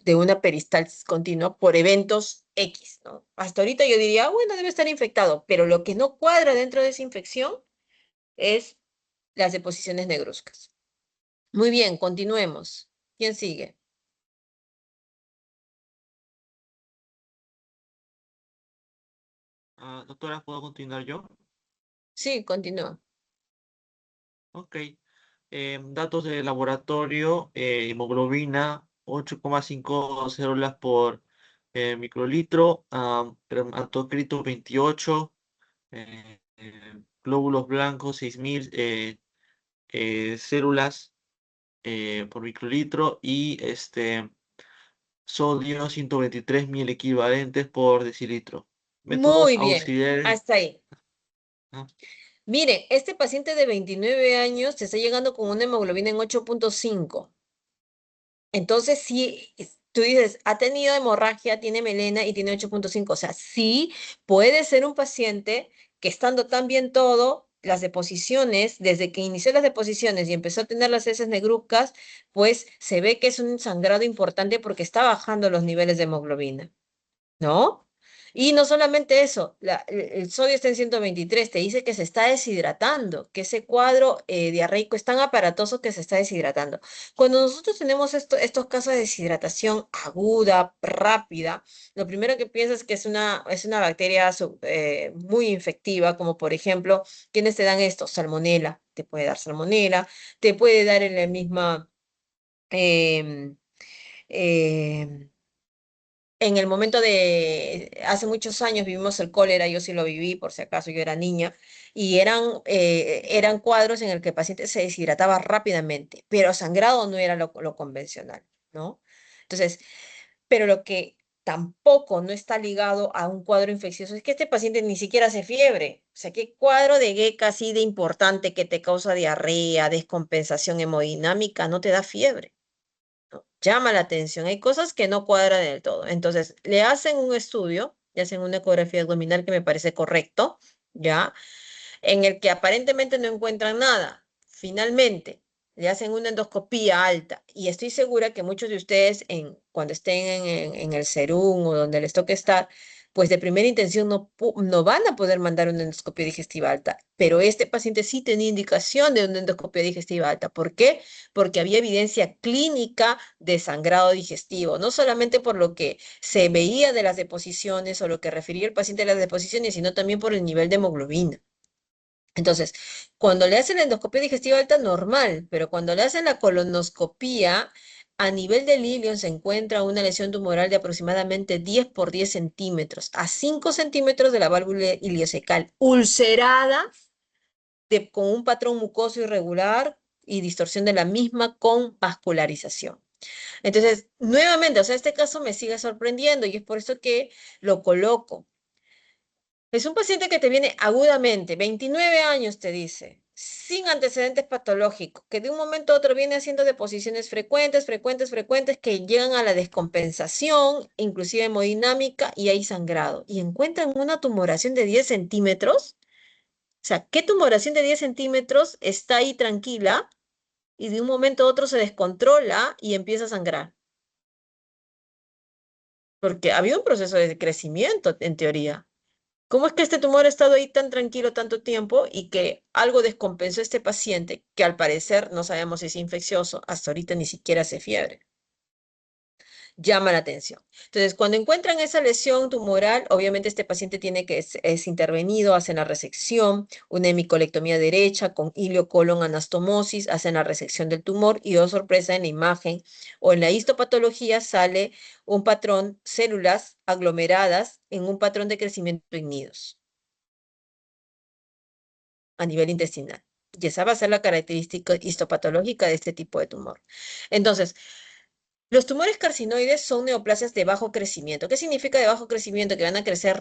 de una peristalsis continua por eventos X, ¿no? Hasta ahorita yo diría, bueno, debe estar infectado, pero lo que no cuadra dentro de esa infección es las deposiciones negruzcas. Muy bien, continuemos. ¿Quién sigue? Doctora, ¿puedo continuar yo? Sí, continúa. Ok. Datos de laboratorio, hemoglobina, 8,5 células por microlitro, hematocrit 28, glóbulos blancos 6.000 células por microlitro y sodio 123.000 equivalentes por decilitro. Métodos Muy bien, auxiliares. hasta ahí. Ah, Miren, este paciente de 29 años te está llegando con una hemoglobina en 8,5. Entonces, si tú dices, ha tenido hemorragia, tiene melena y tiene 8,5, o sea, sí puede ser un paciente que estando tan bien todo, las deposiciones, desde que inició las deposiciones y empezó a tener las heces negruzcas, pues se ve que es un sangrado importante porque está bajando los niveles de hemoglobina. ¿No? Y no solamente eso, el sodio está en 123, te dice que se está deshidratando, que ese cuadro diarreico es tan aparatoso que se está deshidratando. Cuando nosotros tenemos estos casos de deshidratación aguda, rápida, lo primero que piensas es que es una bacteria muy infectiva, como por ejemplo, ¿quiénes te dan esto? Salmonela, te puede dar salmonela, te puede dar en la misma... em, em, en el momento hace muchos años vivimos el cólera, yo sí lo viví, por si acaso yo era niña, y eran cuadros en el que el paciente se deshidrataba rápidamente, pero sangrado no era lo convencional, ¿no? Entonces, pero lo que tampoco no está ligado a un cuadro infeccioso es que este paciente ni siquiera hace fiebre. O sea, ¿qué cuadro de Gecka así de importante que te causa diarrea, descompensación hemodinámica, no te da fiebre? ¿No? Llama la atención. Hay cosas que no cuadran del todo. Entonces, le hacen un estudio, le hacen una ecografía abdominal que me parece correcto, ¿ya? En el que aparentemente no encuentran nada. Finalmente, le hacen una endoscopía alta y estoy segura que muchos de ustedes cuando estén en el Serum o donde les toque estar, pues de primera intención no van a poder mandar una endoscopia digestiva alta, pero este paciente sí tenía indicación de una endoscopia digestiva alta. ¿Por qué? Porque había evidencia clínica de sangrado digestivo, no solamente por lo que se veía de las deposiciones o lo que refería el paciente a las deposiciones, sino también por el nivel de hemoglobina. Entonces, cuando le hacen la endoscopia digestiva alta, normal, pero cuando le hacen la colonoscopía, a nivel del ilion se encuentra una lesión tumoral de aproximadamente 10 por 10 centímetros, a 5 centímetros de la válvula iliocecal, ulcerada, con un patrón mucoso irregular y distorsión de la misma con vascularización. Entonces, nuevamente, o sea, este caso me sigue sorprendiendo y es por eso que lo coloco. Es un paciente que te viene agudamente, 29 años te dice, sin antecedentes patológicos, que de un momento a otro viene haciendo deposiciones frecuentes, frecuentes, frecuentes, que llegan a la descompensación, inclusive hemodinámica, y hay sangrado. Y encuentran una tumoración de 10 centímetros. O sea, ¿qué tumoración de 10 centímetros está ahí tranquila y de un momento a otro se descontrola y empieza a sangrar? Porque había un proceso de crecimiento, en teoría. ¿Cómo es que este tumor ha estado ahí tan tranquilo tanto tiempo y que algo descompensó a este paciente, que al parecer no sabemos si es infeccioso, hasta ahorita ni siquiera hace fiebre? Llama la atención. Entonces, cuando encuentran esa lesión tumoral, obviamente este paciente tiene que es intervenido, hacen la resección, una hemicolectomía derecha con iliocolon anastomosis, hacen la resección del tumor y, oh sorpresa, en la imagen o en la histopatología sale un patrón, células aglomeradas en un patrón de crecimiento ignidos a nivel intestinal. Y esa va a ser la característica histopatológica de este tipo de tumor. Entonces, los tumores carcinoides son neoplasias de bajo crecimiento. ¿Qué significa de bajo crecimiento? Que van a crecer,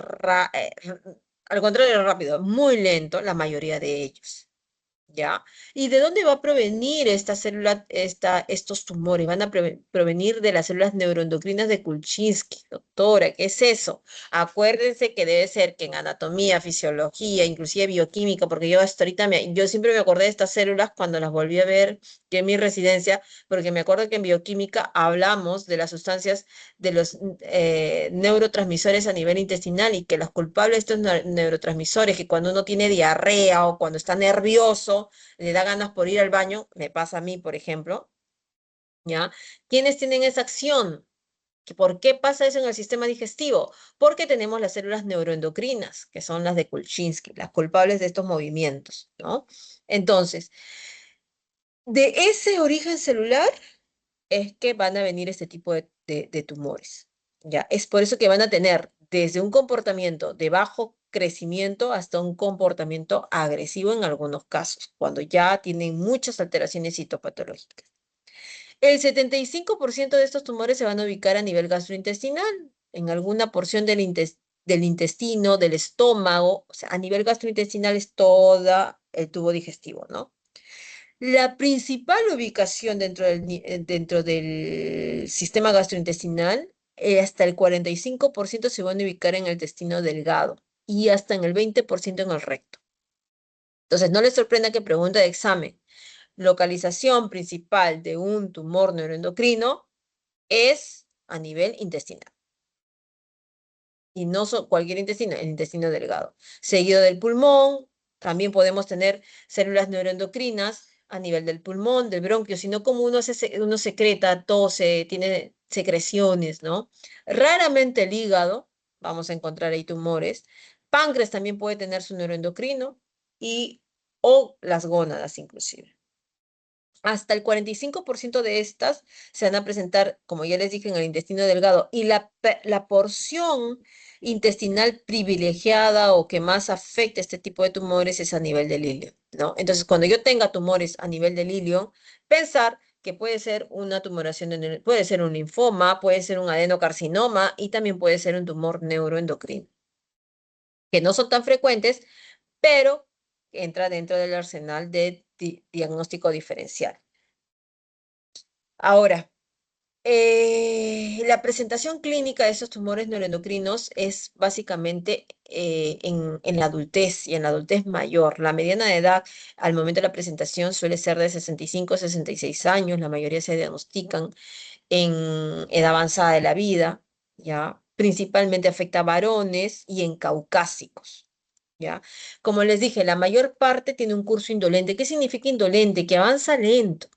al contrario, rápido, muy lento, la mayoría de ellos. ¿ya? ¿Y de dónde va a provenir esta célula, estos tumores? Van a provenir de las células neuroendocrinas de Kulchinsky, doctora, ¿qué es eso? Acuérdense que debe ser que en anatomía, fisiología, inclusive bioquímica, porque yo hasta ahorita, yo siempre me acordé de estas células cuando las volví a ver que en mi residencia, porque me acuerdo que en bioquímica hablamos de las sustancias de los neurotransmisores a nivel intestinal y que los culpables de estos neurotransmisores, que cuando uno tiene diarrea o cuando está nervioso, le da ganas por ir al baño, me pasa a mí, por ejemplo, ¿ya? ¿Quiénes tienen esa acción? ¿Por qué pasa eso en el sistema digestivo? Porque tenemos las células neuroendocrinas, que son las de Kulchinsky, las culpables de estos movimientos, ¿no? Entonces, de ese origen celular es que van a venir este tipo de tumores. ¿Ya? Es por eso que van a tener desde un comportamiento de bajo crecimiento hasta un comportamiento agresivo en algunos casos, cuando ya tienen muchas alteraciones citopatológicas. El 75% de estos tumores se van a ubicar a nivel gastrointestinal, en alguna porción del intestino, del estómago, o sea, a nivel gastrointestinal es todo el tubo digestivo, ¿no? La principal ubicación dentro del sistema gastrointestinal, hasta el 45% se van a ubicar en el intestino delgado y hasta en el 20% en el recto. Entonces, no les sorprenda que pregunte de examen, localización principal de un tumor neuroendocrino es a nivel intestinal. Y no cualquier intestino, el intestino delgado. Seguido del pulmón, también podemos tener células neuroendocrinas a nivel del pulmón, del bronquio, sino como uno secreta, tose, tiene secreciones, ¿no? Raramente el hígado, vamos a encontrar ahí tumores. Páncreas también puede tener su neuroendocrino y o las gónadas inclusive. Hasta el 45% de estas se van a presentar, como ya les dije, en el intestino delgado. Y la porción intestinal privilegiada o que más afecta este tipo de tumores es a nivel del ilio, ¿no? Entonces, cuando yo tenga tumores a nivel del ilio, pensar que puede ser una tumoración, puede ser un linfoma, puede ser un adenocarcinoma y también puede ser un tumor neuroendocrino, que no son tan frecuentes, pero entra dentro del arsenal de diagnóstico diferencial. Ahora, la presentación clínica de estos tumores neuroendocrinos es básicamente en la adultez y en la adultez mayor. La mediana de edad al momento de la presentación suele ser de 65 a 66 años. La mayoría se diagnostican en edad avanzada de la vida, ¿ya? Principalmente afecta a varones y en caucásicos. ¿Ya? Como les dije, la mayor parte tiene un curso indolente. ¿Qué significa indolente? Que avanza lento,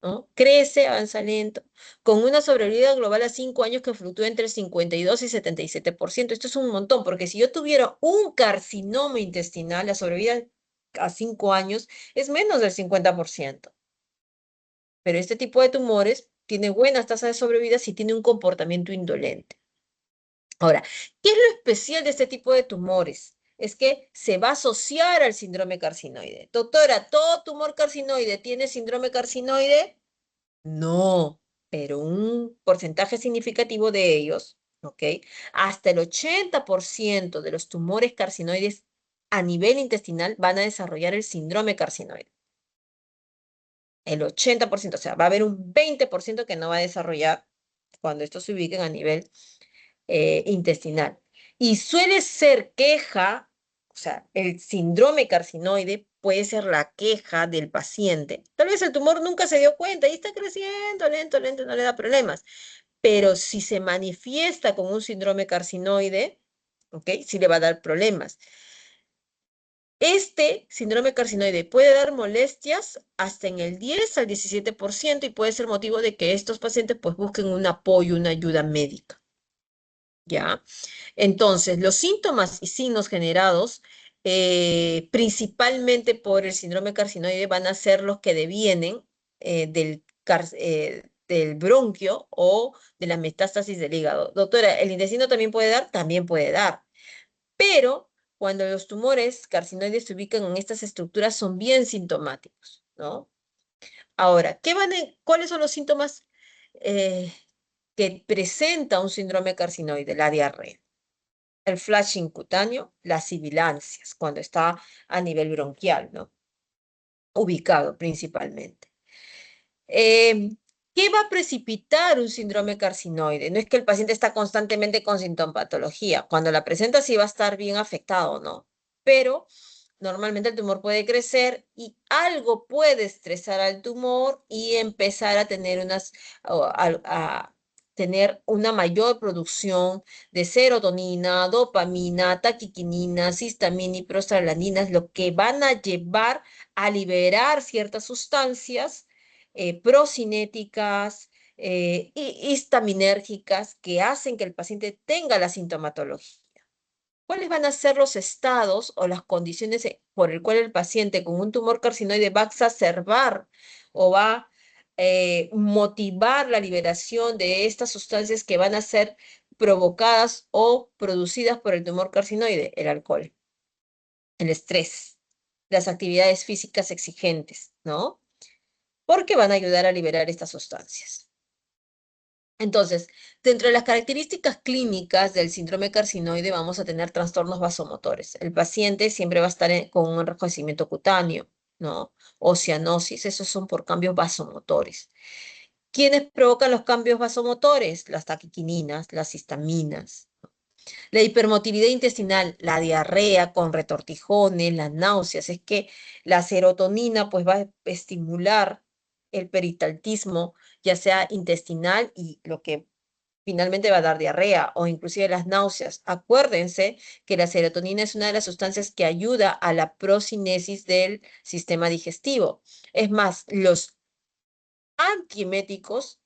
¿no? Crece, avanza lento, con una sobrevida global a 5 años que fluctúa entre el 52 y 77%. Esto es un montón, porque si yo tuviera un carcinoma intestinal, la sobrevida a 5 años es menos del 50%. Pero este tipo de tumores tiene buenas tasas de sobrevida si tiene un comportamiento indolente. Ahora, ¿qué es lo especial de este tipo de tumores? Es que se va a asociar al síndrome carcinoide. Doctora, ¿todo tumor carcinoide tiene síndrome carcinoide? No, pero un porcentaje significativo de ellos, ¿ok? Hasta el 80% de los tumores carcinoides a nivel intestinal van a desarrollar el síndrome carcinoide. El 80%, o sea, va a haber un 20% que no va a desarrollar cuando estos se ubiquen a nivel intestinal. Y suele ser queja, o sea, el síndrome carcinoide puede ser la queja del paciente. Tal vez el tumor nunca se dio cuenta y está creciendo lento, lento, no le da problemas. Pero si se manifiesta como un síndrome carcinoide, ¿ok? Sí le va a dar problemas. Este síndrome carcinoide puede dar molestias hasta en el 10 al 17% y puede ser motivo de que estos pacientes pues busquen un apoyo, una ayuda médica. ¿Ya? Entonces, los síntomas y signos generados principalmente por el síndrome carcinoide van a ser los que devienen del bronquio o de la metástasis del hígado. Doctora, ¿el intestino también puede dar? También puede dar. Pero cuando los tumores carcinoides se ubican en estas estructuras son bien sintomáticos, ¿no? Ahora, ¿cuáles son los síntomas eh, que presenta un síndrome carcinoide? La diarrea, el flashing cutáneo, las sibilancias, cuando está a nivel bronquial, ¿no? ubicado principalmente. Eh, ¿Qué va a precipitar un síndrome carcinoide? No es que el paciente está constantemente con sintomatología. Cuando la presenta sí va a estar bien afectado, ¿no? Pero normalmente el tumor puede crecer y algo puede estresar al tumor y empezar a tener a tener una mayor producción de serotonina, dopamina, taquiquinina, histamina y prostaglandinas, lo que van a llevar a liberar ciertas sustancias procinéticas y histaminérgicas que hacen que el paciente tenga la sintomatología. ¿Cuáles van a ser los estados o las condiciones por el cual el paciente con un tumor carcinoide va a exacerbar o va a motivar la liberación de estas sustancias que van a ser provocadas o producidas por el tumor carcinoide? El alcohol, el estrés, las actividades físicas exigentes, ¿no? Porque van a ayudar a liberar estas sustancias. Entonces, dentro de las características clínicas del síndrome carcinoide vamos a tener trastornos vasomotores. El paciente siempre va a estar con un enrojecimiento cutáneo, ¿no? O cianosis, esos son por cambios vasomotores. ¿Quiénes provocan los cambios vasomotores? Las taquiquininas, las histaminas. La hipermotilidad intestinal, la diarrea con retortijones, las náuseas, es que la serotonina pues va a estimular el peristaltismo, ya sea intestinal y lo que finalmente va a dar diarrea o inclusive las náuseas. Acuérdense que la serotonina es una de las sustancias que ayuda a la procinesis del sistema digestivo. Es más, los antieméticos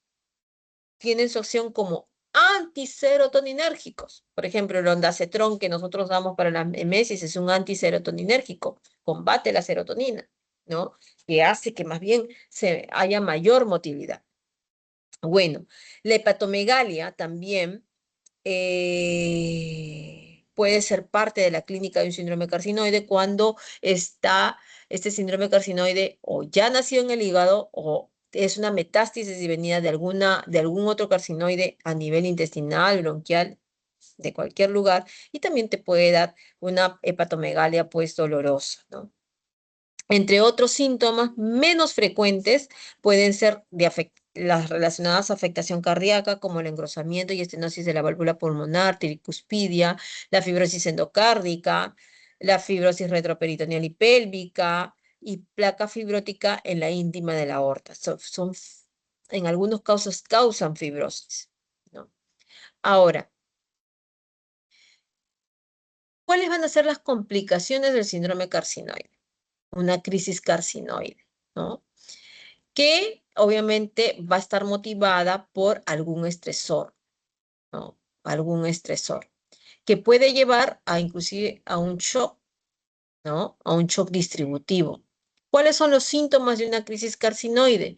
tienen su acción como antiserotoninérgicos. Por ejemplo, el ondansetron que nosotros damos para la emesis es un antiserotoninérgico, combate la serotonina, ¿no? Que hace que más bien se haya mayor motilidad. Bueno, la hepatomegalia también puede ser parte de la clínica de un síndrome carcinoide cuando está este síndrome carcinoide o ya nació en el hígado o es una metástasis y venida de algún otro carcinoide a nivel intestinal, bronquial, de cualquier lugar, y también te puede dar una hepatomegalia pues dolorosa, ¿no? Entre otros síntomas menos frecuentes pueden ser las relacionadas a afectación cardíaca, como el engrosamiento y estenosis de la válvula pulmonar, tricuspidia, la fibrosis endocárdica, la fibrosis retroperitoneal y pélvica y placa fibrótica en la íntima de la aorta. En algunos casos causan fibrosis, ¿no? Ahora, ¿cuáles van a ser las complicaciones del síndrome carcinoide? Una crisis carcinoide, ¿no? Que obviamente va a estar motivada por algún estresor, ¿no? Algún estresor, que puede llevar a inclusive a un shock, ¿no? A un shock distributivo. ¿Cuáles son los síntomas de una crisis carcinoide?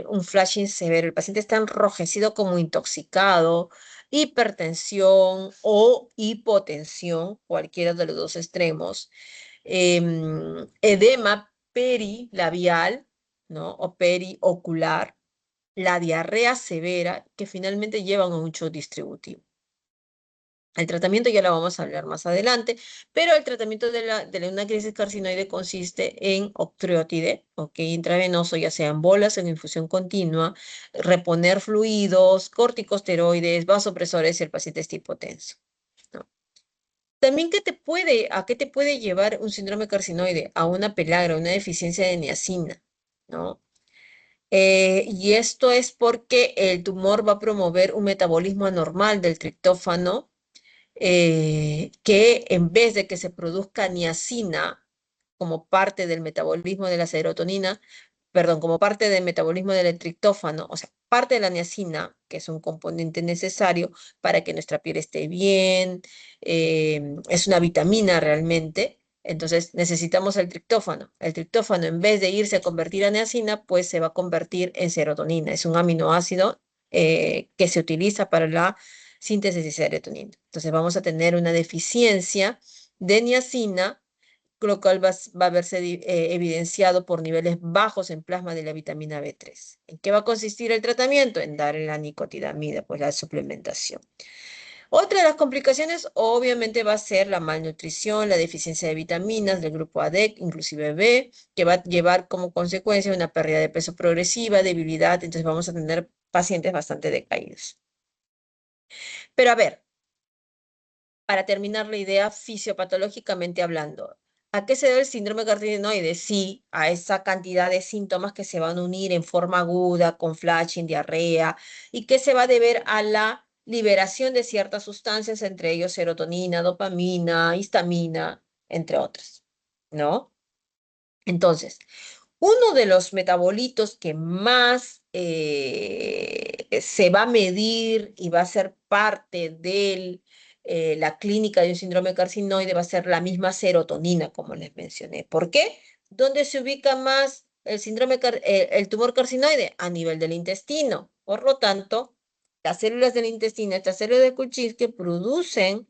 Un flashing severo, el paciente está enrojecido como intoxicado, hipertensión o hipotensión, cualquiera de los dos extremos, edema perilabial, ¿no? O periocular, la diarrea severa, que finalmente llevan a un shock distributivo. El tratamiento ya lo vamos a hablar más adelante, pero el tratamiento de una crisis carcinoide consiste en octreotide, ¿ok? Intravenoso, ya sea en bolas o en infusión continua, reponer fluidos, corticosteroides, vasopresores si el paciente es hipotenso, ¿no? También, ¿a qué te puede llevar un síndrome carcinoide? A una pelagra, una deficiencia de niacina, ¿no? Y esto es porque el tumor va a promover un metabolismo anormal del triptófano, que en vez de que se produzca niacina como parte del metabolismo de la serotonina, perdón, como parte del metabolismo del triptófano, o sea, parte de la niacina, que es un componente necesario para que nuestra piel esté bien, es una vitamina realmente. Entonces necesitamos el triptófano. El triptófano, en vez de irse a convertir a niacina, pues se va a convertir en serotonina. Es un aminoácido que se utiliza para la síntesis de serotonina. Entonces vamos a tener una deficiencia de niacina, lo cual va a verse evidenciado por niveles bajos en plasma de la vitamina B3. ¿En qué va a consistir el tratamiento? En dar la nicotinamida, pues la suplementación. Otra de las complicaciones obviamente va a ser la malnutrición, la deficiencia de vitaminas del grupo A, D, inclusive B, que va a llevar como consecuencia una pérdida de peso progresiva, debilidad, entonces vamos a tener pacientes bastante decaídos. Pero a ver, para terminar la idea fisiopatológicamente hablando, ¿a qué se debe el síndrome carcinoide? Sí, a esa cantidad de síntomas que se van a unir en forma aguda, con flashing, diarrea, y que se va a deber a la liberación de ciertas sustancias, entre ellos serotonina, dopamina, histamina, entre otras, ¿no? Entonces, uno de los metabolitos que más se va a medir y va a ser parte de la clínica de un síndrome carcinoide va a ser la misma serotonina, como les mencioné. ¿Por qué? ¿Dónde se ubica más el tumor carcinoide? A nivel del intestino. Por lo tanto, las células del intestino, estas células de Kuczynski producen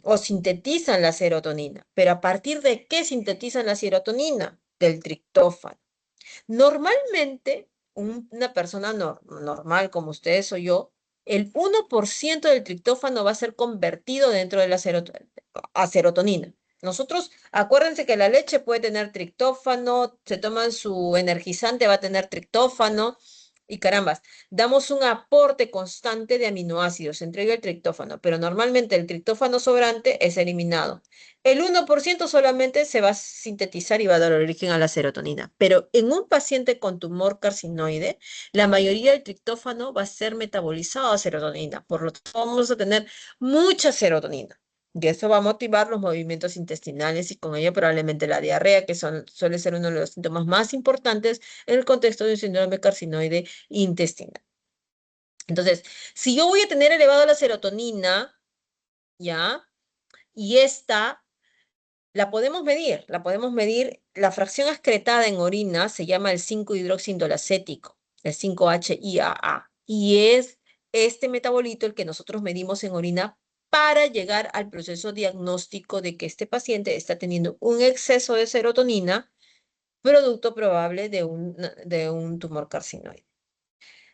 o sintetizan la serotonina. Pero ¿a partir de qué sintetizan la serotonina? Del triptófano. Normalmente, una persona normal como ustedes o yo, el 1% del triptófano va a ser convertido dentro de la a serotonina. Nosotros, acuérdense que la leche puede tener triptófano, se toman su energizante, va a tener triptófano, y carambas, damos un aporte constante de aminoácidos, entre ellos el triptófano, pero normalmente el triptófano sobrante es eliminado. El 1% solamente se va a sintetizar y va a dar origen a la serotonina. Pero en un paciente con tumor carcinoide, la mayoría del triptófano va a ser metabolizado a serotonina. Por lo tanto, vamos a tener mucha serotonina. Y eso va a motivar los movimientos intestinales y con ello probablemente la diarrea, que suele ser uno de los síntomas más importantes en el contexto de un síndrome carcinoide intestinal. Entonces, si yo voy a tener elevada la serotonina, ¿ya? Y esta la podemos medir, la fracción excretada en orina se llama el 5-hidroxiindolacético, el 5-HIAA, y es este metabolito el que nosotros medimos en orina para llegar al proceso diagnóstico de que este paciente está teniendo un exceso de serotonina, producto probable de un tumor carcinoide.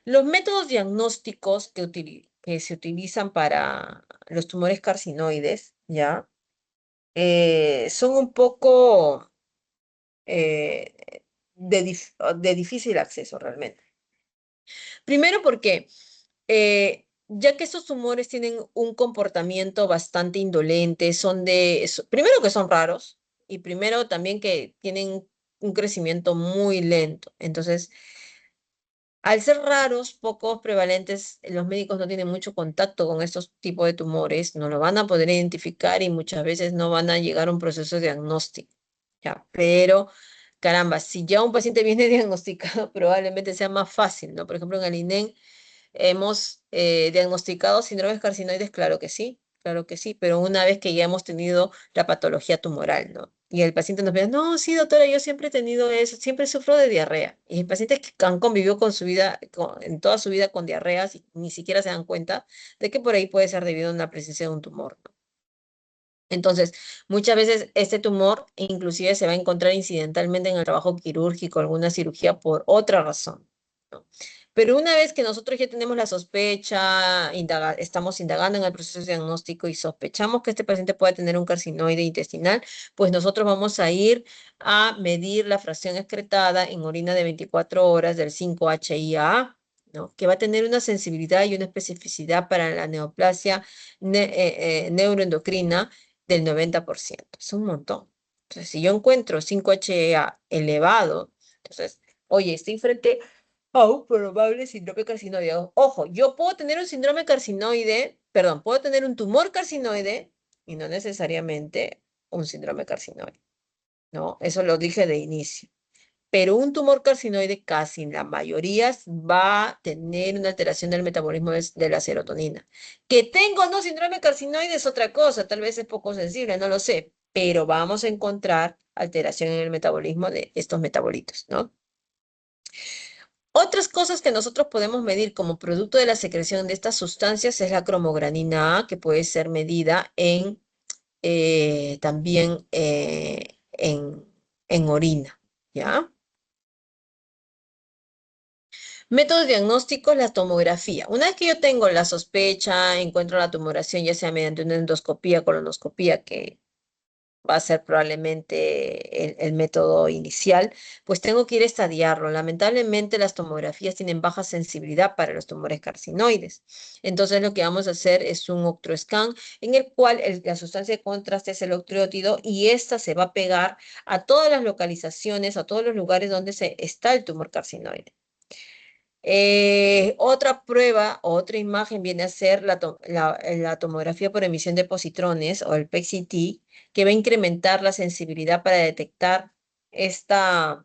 Los métodos diagnósticos que se utilizan para los tumores carcinoides, ¿ya? Son un poco de difícil acceso realmente. Primero porque ya que estos tumores tienen un comportamiento bastante indolente, primero que son raros y primero también que tienen un crecimiento muy lento. Entonces, al ser raros, pocos prevalentes, los médicos no tienen mucho contacto con estos tipos de tumores, no lo van a poder identificar y muchas veces no van a llegar a un proceso diagnóstico. Ya, pero caramba, si ya un paciente viene diagnosticado, probablemente sea más fácil, ¿no? Por ejemplo, en el INEN hemos diagnosticado síndromes carcinoides, claro que sí, pero una vez que ya hemos tenido la patología tumoral, ¿no? Y el paciente nos dice, no, sí, doctora, yo siempre he tenido eso, siempre sufro de diarrea. Y hay pacientes que han convivido con su vida, en toda su vida con diarreas y ni siquiera se dan cuenta de que por ahí puede ser debido a una presencia de un tumor, ¿no? Entonces, muchas veces este tumor inclusive se va a encontrar incidentalmente en el trabajo quirúrgico, alguna cirugía por otra razón, ¿no? Pero una vez que nosotros ya tenemos la sospecha, estamos indagando en el proceso diagnóstico y sospechamos que este paciente puede tener un carcinoide intestinal, pues nosotros vamos a ir a medir la fracción excretada en orina de 24 horas del 5-HIAA, ¿no? Que va a tener una sensibilidad y una especificidad para la neoplasia neuroendocrina del 90%. Es un montón. Entonces, si yo encuentro 5-HEA elevado, entonces, oye, estoy frente a un probable síndrome carcinoide. Ojo, yo puedo tener un síndrome carcinoide, perdón, puedo tener un tumor carcinoide y no necesariamente un síndrome carcinoide, ¿no? Eso lo dije de inicio. Pero un tumor carcinoide casi en la mayoría va a tener una alteración del metabolismo de la serotonina. Que tengo o no síndrome carcinoide es otra cosa, tal vez es poco sensible, no lo sé, pero vamos a encontrar alteración en el metabolismo de estos metabolitos, ¿no? Otras cosas que nosotros podemos medir como producto de la secreción de estas sustancias es la cromogranina A, que puede ser medida también en orina, ¿ya? Métodos diagnósticos, la tomografía. Una vez que yo tengo la sospecha, encuentro la tumoración, ya sea mediante una endoscopía, colonoscopía, que va a ser probablemente el método inicial, pues tengo que ir a estadiarlo. Lamentablemente las tomografías tienen baja sensibilidad para los tumores carcinoides. Entonces lo que vamos a hacer es un octroscan en el cual la sustancia de contraste es el octreótido y esta se va a pegar a todas las localizaciones, a todos los lugares donde está el tumor carcinoide. Otra prueba, otra imagen viene a ser la tomografía por emisión de positrones o el PET-CT, que va a incrementar la sensibilidad para detectar este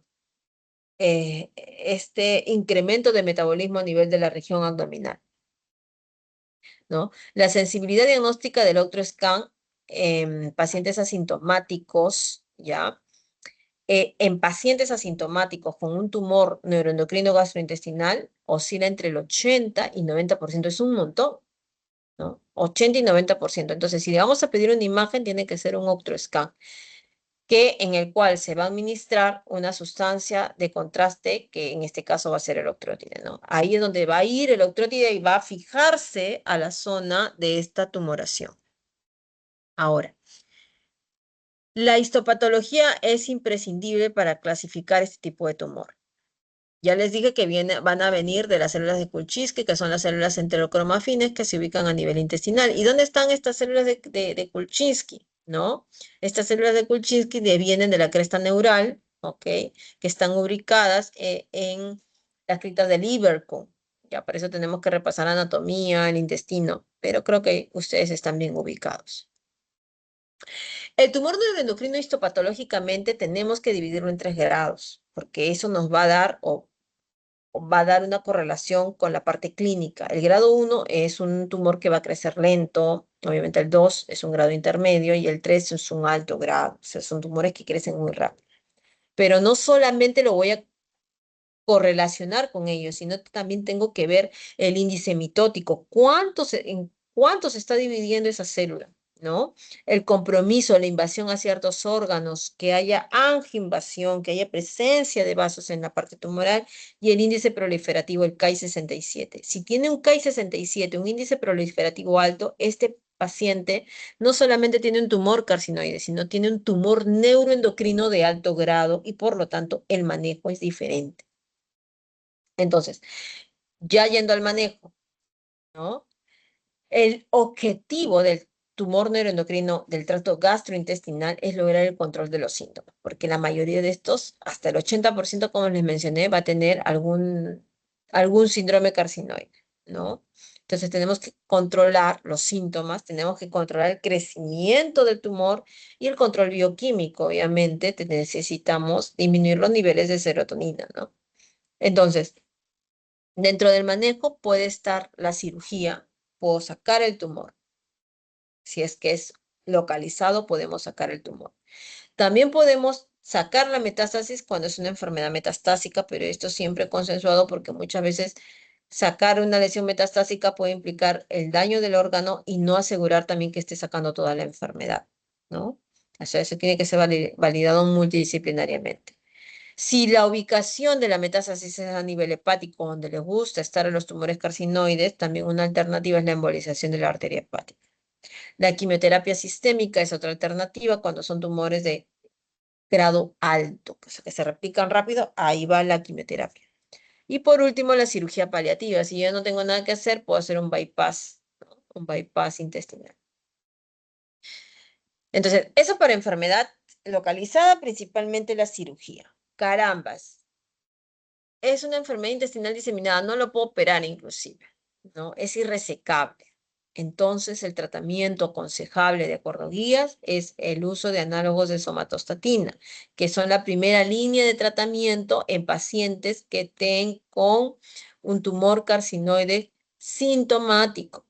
incremento de metabolismo a nivel de la región abdominal, ¿no? La sensibilidad diagnóstica del octroscan en pacientes asintomáticos, ¿ya? En pacientes asintomáticos con un tumor neuroendocrino gastrointestinal oscila entre el 80 y 90%, es un montón, ¿no? 80 y 90%. Entonces, si le vamos a pedir una imagen, tiene que ser un octroscan, en el cual se va a administrar una sustancia de contraste, que en este caso va a ser el octreotide, ¿no? Ahí es donde va a ir el octreotide y va a fijarse a la zona de esta tumoración. Ahora, la histopatología es imprescindible para clasificar este tipo de tumor. Ya les dije que van a venir de las células de Kulczycki, que son las células enterocromafines que se ubican a nivel intestinal. ¿Y dónde están estas células de Kulczycki? ¿No? Estas células de Kulczycki vienen de la cresta neural, ¿ok? Que están ubicadas en las criptas del Ibercum. Ya, por eso tenemos que repasar anatomía, el intestino, pero creo que ustedes están bien ubicados. El tumor neuroendocrino histopatológicamente tenemos que dividirlo en 3 grados, porque eso nos va a dar o va a dar una correlación con la parte clínica. El grado 1 es un tumor que va a crecer lento, obviamente el 2 es un grado intermedio y el 3 es un alto grado, o sea, son tumores que crecen muy rápido. Pero no solamente lo voy a correlacionar con ellos, sino que también tengo que ver el índice mitótico, en cuánto se está dividiendo esa célula, ¿no? El compromiso, la invasión a ciertos órganos, que haya angioinvasión, que haya presencia de vasos en la parte tumoral y el índice proliferativo, el Ki-67. Si tiene un Ki-67, un índice proliferativo alto, este paciente no solamente tiene un tumor carcinoide, sino tiene un tumor neuroendocrino de alto grado y por lo tanto el manejo es diferente. Entonces, ya yendo al manejo, ¿no? El objetivo del tumor neuroendocrino del tracto gastrointestinal es lograr el control de los síntomas, porque la mayoría de estos, hasta el 80%, como les mencioné, va a tener algún síndrome carcinoide, ¿no? Entonces tenemos que controlar los síntomas, tenemos que controlar el crecimiento del tumor y el control bioquímico, obviamente, necesitamos disminuir los niveles de serotonina, ¿no? Entonces, dentro del manejo puede estar la cirugía, puedo sacar el tumor. Si es que es localizado, podemos sacar el tumor. También podemos sacar la metástasis cuando es una enfermedad metastásica, pero esto siempre consensuado porque muchas veces sacar una lesión metastásica puede implicar el daño del órgano y no asegurar también que esté sacando toda la enfermedad, ¿no? O sea, eso tiene que ser validado multidisciplinariamente. Si la ubicación de la metástasis es a nivel hepático, donde les gusta estar en los tumores carcinoides, también una alternativa es la embolización de la arteria hepática. La quimioterapia sistémica es otra alternativa cuando son tumores de grado alto, o sea, que se replican rápido, ahí va la quimioterapia. Y por último, la cirugía paliativa. Si yo no tengo nada que hacer, puedo hacer un bypass, ¿no? Un bypass intestinal. Entonces, eso para enfermedad localizada, principalmente la cirugía. Carambas, es una enfermedad intestinal diseminada, no lo puedo operar inclusive, ¿no? Es irresecable. Entonces, el tratamiento aconsejable de acuerdo a guías es el uso de análogos de somatostatina, que son la primera línea de tratamiento en pacientes que estén con un tumor carcinoide sintomático,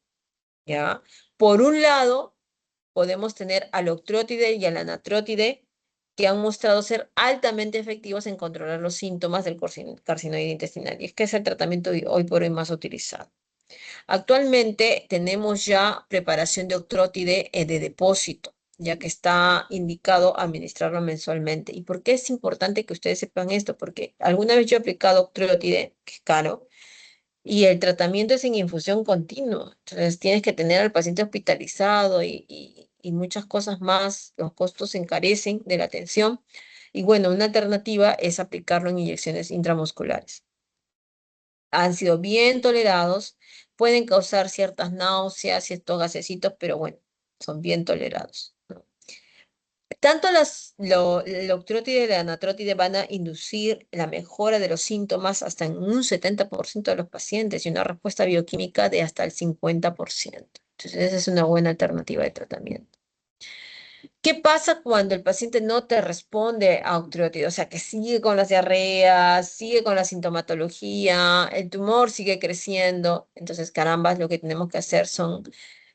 ¿ya? Por un lado, podemos tener al octreotide y al anatrotide, que han mostrado ser altamente efectivos en controlar los síntomas del carcinoide intestinal. Y es que es el tratamiento hoy por hoy más utilizado. Actualmente tenemos ya preparación de octreotide de depósito, ya que está indicado administrarlo mensualmente. ¿Y por qué es importante que ustedes sepan esto? Porque alguna vez yo he aplicado octreotide, que es caro, Y el tratamiento es en infusión continua. Entonces tienes que tener al paciente hospitalizado y muchas cosas más. Los costos se encarecen de la atención. Y bueno, una alternativa es aplicarlo en inyecciones intramusculares. Han sido bien tolerados, pueden causar ciertas náuseas, ciertos gasecitos, pero bueno, son bien tolerados, ¿no? Tanto el octreotide y la anatrótide van a inducir la mejora de los síntomas hasta en un 70% de los pacientes y una respuesta bioquímica de hasta el 50%. Entonces, esa es una buena alternativa de tratamiento. ¿Qué pasa cuando el paciente no te responde a octreotide? O sea, que sigue con las diarreas, sigue con la sintomatología, el tumor sigue creciendo. Entonces, carambas, lo que tenemos que hacer son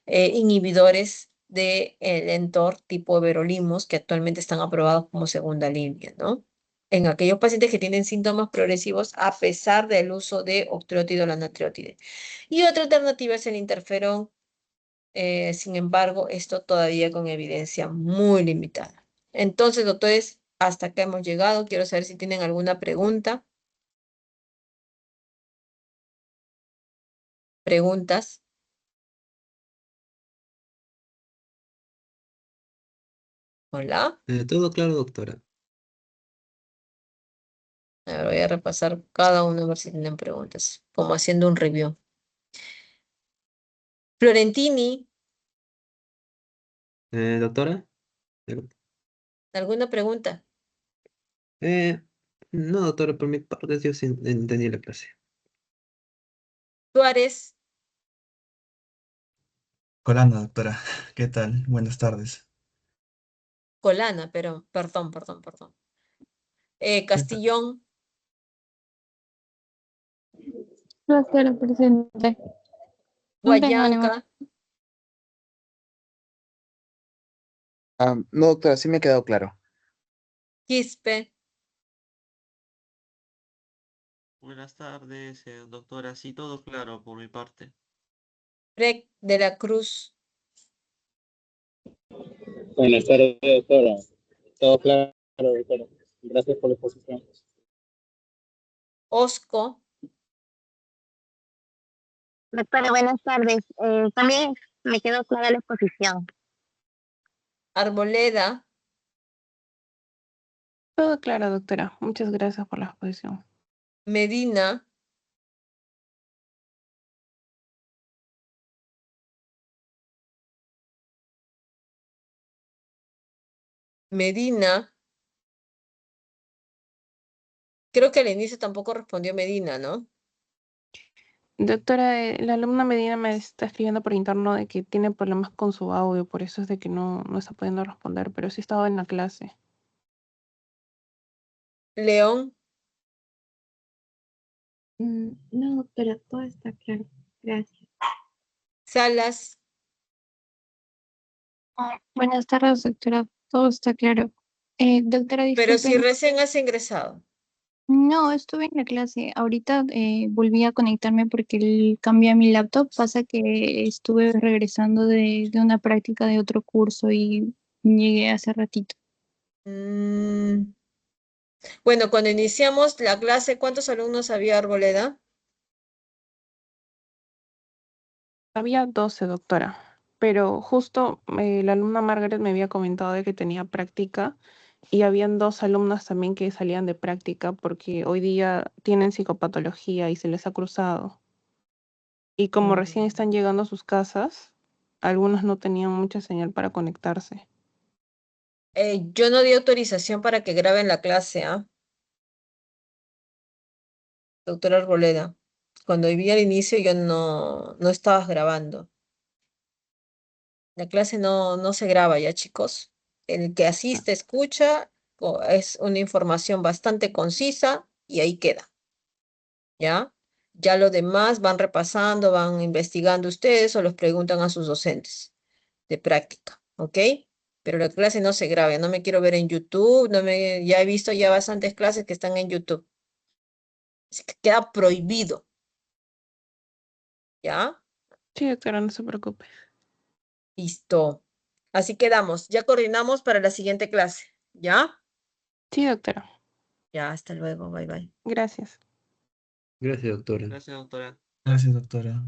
inhibidores del mTOR tipo everolimus que actualmente están aprobados como segunda línea, ¿no? En aquellos pacientes que tienen síntomas progresivos a pesar del uso de octreotide o la natriótide. Y otra alternativa es el interferón, sin embargo, esto todavía con evidencia muy limitada. Entonces, doctores, hasta acá hemos llegado. Quiero saber si tienen alguna pregunta. Preguntas. Hola. Todo claro, doctora. A ver, voy a repasar cada uno a ver si tienen preguntas, como haciendo un review. Florentini, Doctora. ¿alguna pregunta? Eh, no, doctora, por mi parte yo sí entendí la clase. Suárez, Colanda, doctora. ¿Qué tal? Buenas tardes. Colana, pero, perdón. Castillón, Doctora presente. No tengo ninguna. Guayanca, No, doctora, sí me ha quedado claro. Quispe, Buenas tardes, doctora. Sí, todo claro por mi parte. Rec de la Cruz, Buenas tardes, doctora. Todo claro, doctora. Gracias por la exposición. Osco, Doctora, buenas tardes. También me quedó clara la exposición. Arboleda, Todo claro, doctora. Muchas gracias por la exposición. Medina, Medina. Creo que al inicio tampoco respondió Medina, ¿no? Doctora, la alumna Medina me está escribiendo por interno de que tiene problemas con su audio, por eso es de que no está pudiendo responder, pero sí estaba en la clase. León, No, doctora, todo está claro. Gracias. Salas, Buenas tardes, doctora. Todo está claro. Doctora, pero si disculpen. recién has ingresado. No, estuve en la clase. Ahorita volví a conectarme porque cambié mi laptop. Pasa que estuve regresando de una práctica de otro curso y llegué hace ratito. Mm, Bueno, cuando iniciamos la clase, ¿cuántos alumnos había, Arboleda? Había 12, doctora, pero justo la alumna Margaret me había comentado de que tenía práctica y habían dos alumnas también que salían de práctica porque hoy día tienen psicopatología y se les ha cruzado. Y como recién Mm. están llegando a sus casas, algunos no tenían mucha señal para conectarse. Yo no di autorización para que graben la clase, ¿ah? Doctora Arboleda. Cuando vi al inicio, yo no estabas grabando. La clase no se graba ya, chicos. El que Ah, asiste, escucha, es una información bastante concisa y ahí queda, ¿ya? Ya lo demás van repasando, van investigando ustedes o los preguntan a sus docentes de práctica, ¿ok? Pero la clase no se graba, no me quiero ver en YouTube, ya he visto ya bastantes clases que están en YouTube. Así que queda prohibido, ¿ya? sí, doctora, no se preocupe. Listo. Así quedamos. Ya coordinamos para la siguiente clase, ¿ya? Sí, doctora, Ya, hasta luego, bye bye. gracias. Gracias, doctora. Gracias, doctora. Gracias, doctora.